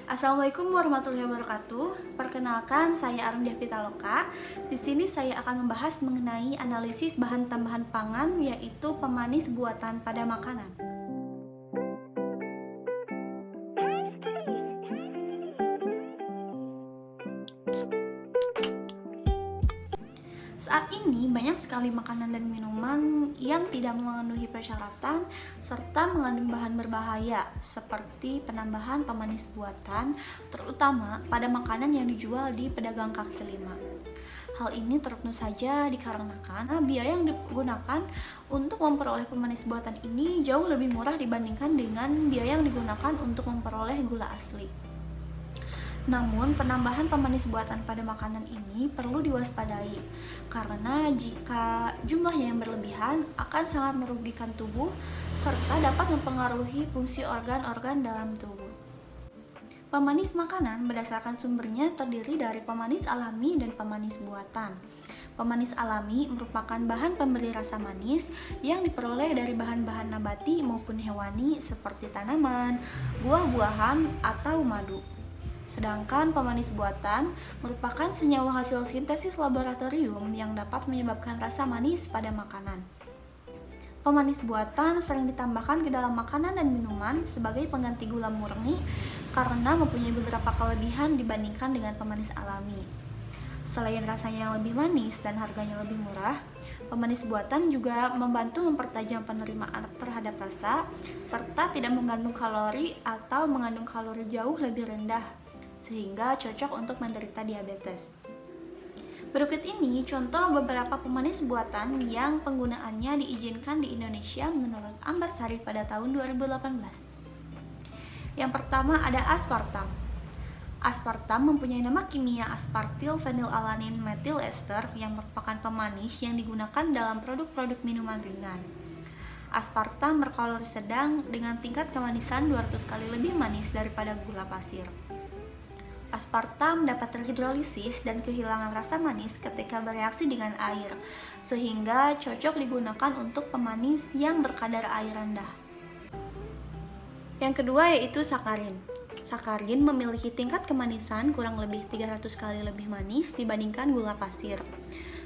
Assalamualaikum warahmatullahi wabarakatuh. Perkenalkan, saya Arumdiah Pitaloka. Di sini saya akan membahas mengenai analisis bahan tambahan pangan, yaitu pemanis buatan pada makanan. Saat ini banyak sekali makanan dan minuman yang tidak memenuhi persyaratan serta mengandung bahan berbahaya seperti penambahan pemanis buatan, terutama pada makanan yang dijual di pedagang kaki lima. Hal ini tentu saja dikarenakan biaya yang digunakan untuk memperoleh pemanis buatan ini jauh lebih murah dibandingkan dengan biaya yang digunakan untuk memperoleh gula asli. Namun, penambahan pemanis buatan pada makanan ini perlu diwaspadai, karena jika jumlahnya yang berlebihan akan sangat merugikan tubuh serta dapat mempengaruhi fungsi organ-organ dalam tubuh. Pemanis makanan berdasarkan sumbernya terdiri dari pemanis alami dan pemanis buatan. Pemanis alami merupakan bahan pemberi rasa manis yang diperoleh dari bahan-bahan nabati maupun hewani seperti tanaman, buah-buahan, atau madu. Sedangkan pemanis buatan merupakan senyawa hasil sintesis laboratorium yang dapat menyebabkan rasa manis pada makanan. Pemanis buatan sering ditambahkan ke dalam makanan dan minuman sebagai pengganti gula murni karena mempunyai beberapa kelebihan dibandingkan dengan pemanis alami. Selain rasanya yang lebih manis dan harganya lebih murah, pemanis buatan juga membantu mempertajam penerimaan terhadap rasa serta tidak mengandung kalori atau mengandung kalori jauh lebih rendah, sehingga cocok untuk menderita diabetes. Berikut ini contoh beberapa pemanis buatan yang penggunaannya diizinkan di Indonesia menurut Ambatsari pada tahun 2018. Yang pertama ada aspartam. Aspartam mempunyai nama kimia aspartil fenilalanin metil ester yang merupakan pemanis yang digunakan dalam produk-produk minuman ringan. Aspartam berkalori sedang dengan tingkat kemanisan 200 kali lebih manis daripada gula pasir. Aspartam dapat terhidrolisis dan kehilangan rasa manis ketika bereaksi dengan air, sehingga cocok digunakan untuk pemanis yang berkadar air rendah. Yang kedua yaitu sakarin. Sakarin memiliki tingkat kemanisan kurang lebih 300 kali lebih manis dibandingkan gula pasir.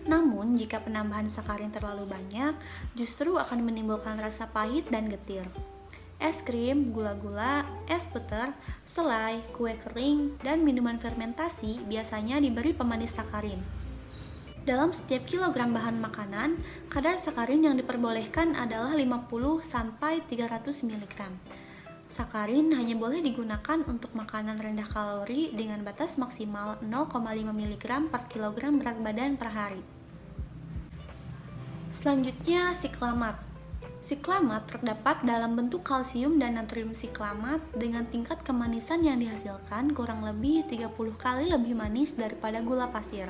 Namun, jika penambahan sakarin terlalu banyak, justru akan menimbulkan rasa pahit dan getir. Es krim, gula-gula, es puter, selai, kue kering, dan minuman fermentasi biasanya diberi pemanis sakarin. Dalam setiap kilogram bahan makanan, kadar sakarin yang diperbolehkan adalah 50-300 mg. Sakarin hanya boleh digunakan untuk makanan rendah kalori dengan batas maksimal 0,5 mg per kilogram berat badan per hari. Selanjutnya, siklamat. Siklamat terdapat dalam bentuk kalsium dan natrium siklamat dengan tingkat kemanisan yang dihasilkan kurang lebih 30 kali lebih manis daripada gula pasir.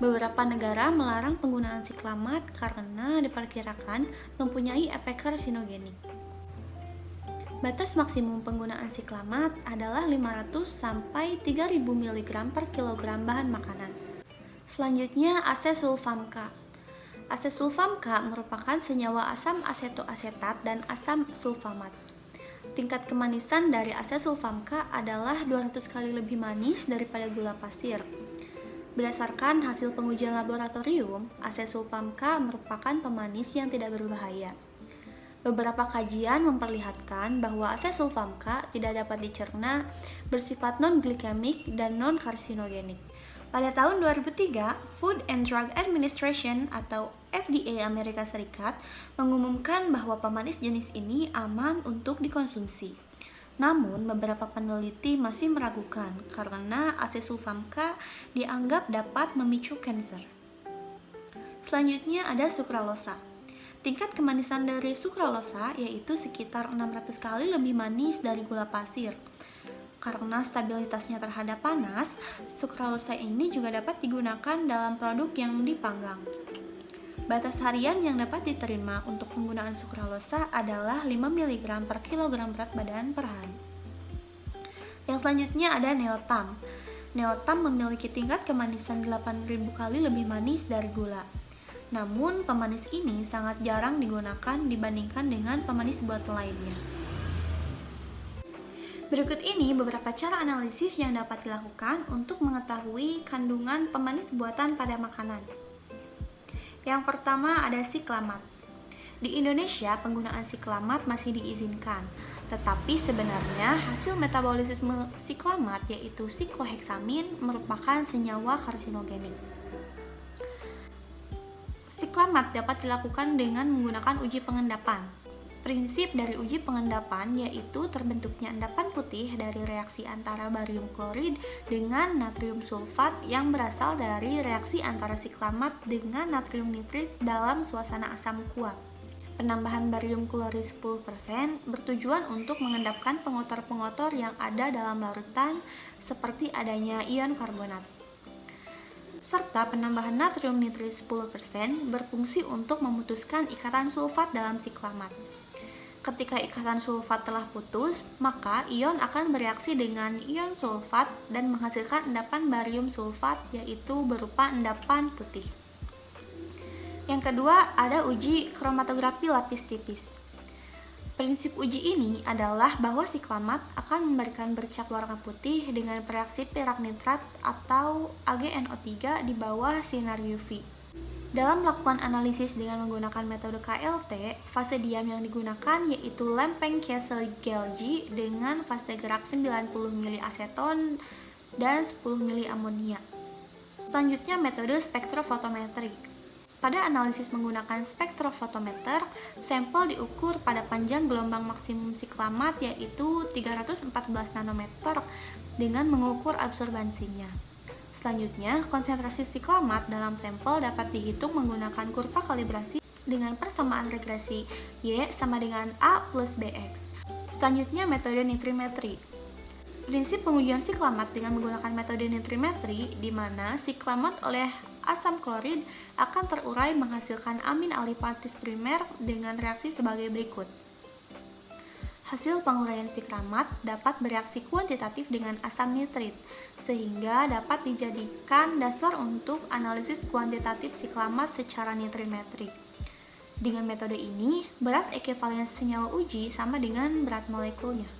Beberapa negara melarang penggunaan siklamat karena diperkirakan mempunyai efek karsinogenik. Batas maksimum penggunaan siklamat adalah 500-3000 mg per kilogram bahan makanan. Selanjutnya, asesulfam K. Asesulfam K merupakan senyawa asam asetoasetat dan asam sulfamat. Tingkat kemanisan dari asesulfam K adalah 200 kali lebih manis daripada gula pasir. Berdasarkan hasil pengujian laboratorium, asesulfam K merupakan pemanis yang tidak berbahaya. Beberapa kajian memperlihatkan bahwa asesulfam K tidak dapat dicerna, bersifat non-glikemik dan non-karsinogenik. Pada tahun 2003, Food and Drug Administration atau FDA Amerika Serikat mengumumkan bahwa pemanis jenis ini aman untuk dikonsumsi. Namun, beberapa peneliti masih meragukan karena asesulfam K dianggap dapat memicu kanker. Selanjutnya ada sukralosa. Tingkat kemanisan dari sukralosa yaitu sekitar 600 kali lebih manis dari gula pasir. Karena stabilitasnya terhadap panas, sukralosa ini juga dapat digunakan dalam produk yang dipanggang. Batas harian yang dapat diterima untuk penggunaan sukralosa adalah 5 mg per kilogram berat badan per hari. Yang selanjutnya ada neotam. Neotam memiliki tingkat kemanisan 8000 kali lebih manis dari gula. Namun, pemanis ini sangat jarang digunakan dibandingkan dengan pemanis buatan lainnya. Berikut ini beberapa cara analisis yang dapat dilakukan untuk mengetahui kandungan pemanis buatan pada makanan. Yang pertama ada siklamat. Di Indonesia, penggunaan siklamat masih diizinkan, tetapi sebenarnya hasil metabolisme siklamat yaitu sikloheksamin merupakan senyawa karsinogenik. Siklamat dapat dilakukan dengan menggunakan uji pengendapan. Prinsip dari uji pengendapan yaitu terbentuknya endapan putih dari reaksi antara barium klorid dengan natrium sulfat yang berasal dari reaksi antara siklamat dengan natrium nitrit dalam suasana asam kuat. Penambahan barium klorid 10% bertujuan untuk mengendapkan pengotor-pengotor yang ada dalam larutan seperti adanya ion karbonat. Serta penambahan natrium nitrit 10% berfungsi untuk memutuskan ikatan sulfat dalam siklamat. Ketika ikatan sulfat telah putus, maka ion akan bereaksi dengan ion sulfat dan menghasilkan endapan barium sulfat yaitu berupa endapan putih. Yang kedua, ada uji kromatografi lapis tipis. Prinsip uji ini adalah bahwa siklamat akan memberikan bercak warna putih dengan reaksi perak nitrat atau AgNO3 di bawah sinar UV. Dalam melakukan analisis dengan menggunakan metode KLT, fase diam yang digunakan yaitu Lempeng-Kessel-Gelgy dengan fase gerak 90 mili aseton dan 10 mili amonia. Selanjutnya metode spektrofotometri. Pada analisis menggunakan spektrofotometer, sampel diukur pada panjang gelombang maksimum siklamat yaitu 314 nanometer dengan mengukur absorbansinya. Selanjutnya, konsentrasi siklamat dalam sampel dapat dihitung menggunakan kurva kalibrasi dengan persamaan regresi Y sama dengan A plus BX. Selanjutnya, metode nitrimetri. Prinsip pengujian siklamat dengan menggunakan metode nitrimetri di mana siklamat oleh asam klorid akan terurai menghasilkan amin alifatis primer dengan reaksi sebagai berikut. Hasil penguraian siklamat dapat bereaksi kuantitatif dengan asam nitrit, sehingga dapat dijadikan dasar untuk analisis kuantitatif siklamat secara nitrimetri. Dengan metode ini, berat ekivalen senyawa uji sama dengan berat molekulnya.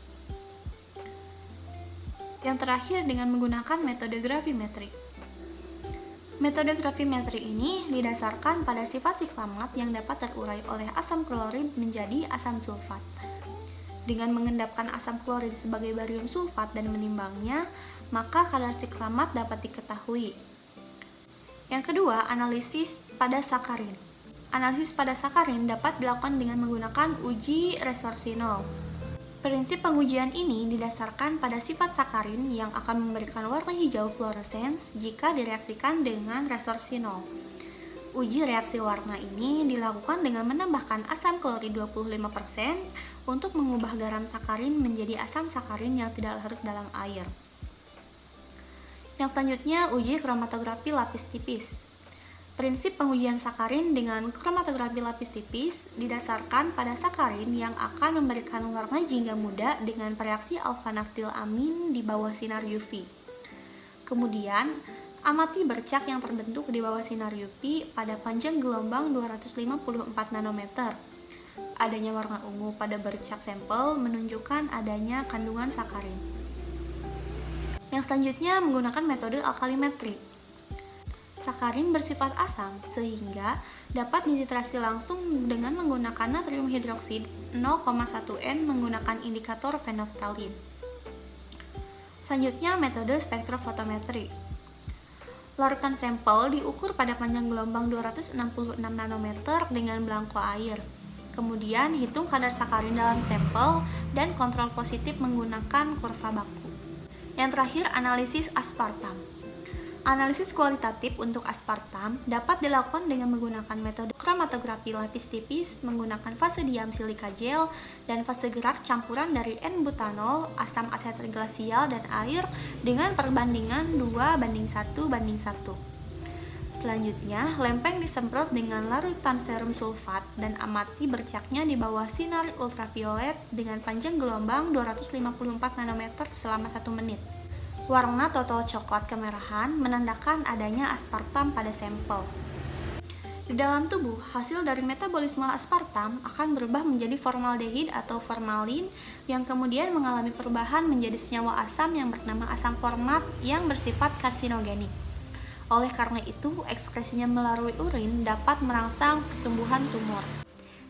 Yang terakhir dengan menggunakan metode gravimetri. Metode gravimetri ini didasarkan pada sifat siklamat yang dapat terurai oleh asam klorid menjadi asam sulfat. Dengan mengendapkan asam klorid sebagai barium sulfat dan menimbangnya, maka kadar siklamat dapat diketahui. Yang kedua, analisis pada sakarin. Analisis pada sakarin dapat dilakukan dengan menggunakan uji resorsinol. Prinsip pengujian ini didasarkan pada sifat sakarin yang akan memberikan warna hijau fluorescens jika direaksikan dengan resorsinol. Uji reaksi warna ini dilakukan dengan menambahkan asam klorid 25% untuk mengubah garam sakarin menjadi asam sakarin yang tidak larut dalam air. Yang selanjutnya, uji kromatografi lapis tipis. Prinsip pengujian sakarin dengan kromatografi lapis tipis didasarkan pada sakarin yang akan memberikan warna jingga muda dengan reaksi alpha-naftilamin di bawah sinar UV. Kemudian, amati bercak yang terbentuk di bawah sinar UV pada panjang gelombang 254 nanometer. Adanya warna ungu pada bercak sampel menunjukkan adanya kandungan sakarin. Yang selanjutnya menggunakan metode alkalimetri. Sakarin bersifat asam sehingga dapat dititrasi langsung dengan menggunakan natrium hidroksida 0,1 N menggunakan indikator fenolftalin. Selanjutnya metode spektrofotometri. Larutan sampel diukur pada panjang gelombang 266 nanometer dengan belangko air. Kemudian hitung kadar sakarin dalam sampel dan kontrol positif menggunakan kurva baku. Yang terakhir, analisis aspartam. Analisis kualitatif untuk aspartam dapat dilakukan dengan menggunakan metode kromatografi lapis tipis menggunakan fase diam silika gel dan fase gerak campuran dari N-butanol, asam asetat glasial, dan air dengan perbandingan 2:1:1. Selanjutnya, lempeng disemprot dengan larutan serum sulfat dan amati bercaknya di bawah sinar ultraviolet dengan panjang gelombang 254 nanometer selama 1 menit. Warna total coklat kemerahan menandakan adanya aspartam pada sampel. Di dalam tubuh, hasil dari metabolisme aspartam akan berubah menjadi formaldehid atau formalin yang kemudian mengalami perubahan menjadi senyawa asam yang bernama asam format yang bersifat karsinogenik. Oleh karena itu, ekskresinya melalui urin dapat merangsang pertumbuhan tumor.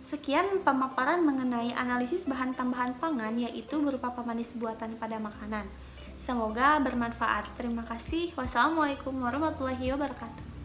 Sekian pemaparan mengenai analisis bahan tambahan pangan, yaitu berupa pemanis buatan pada makanan. Semoga bermanfaat. Terima kasih. Wassalamualaikum warahmatullahi wabarakatuh.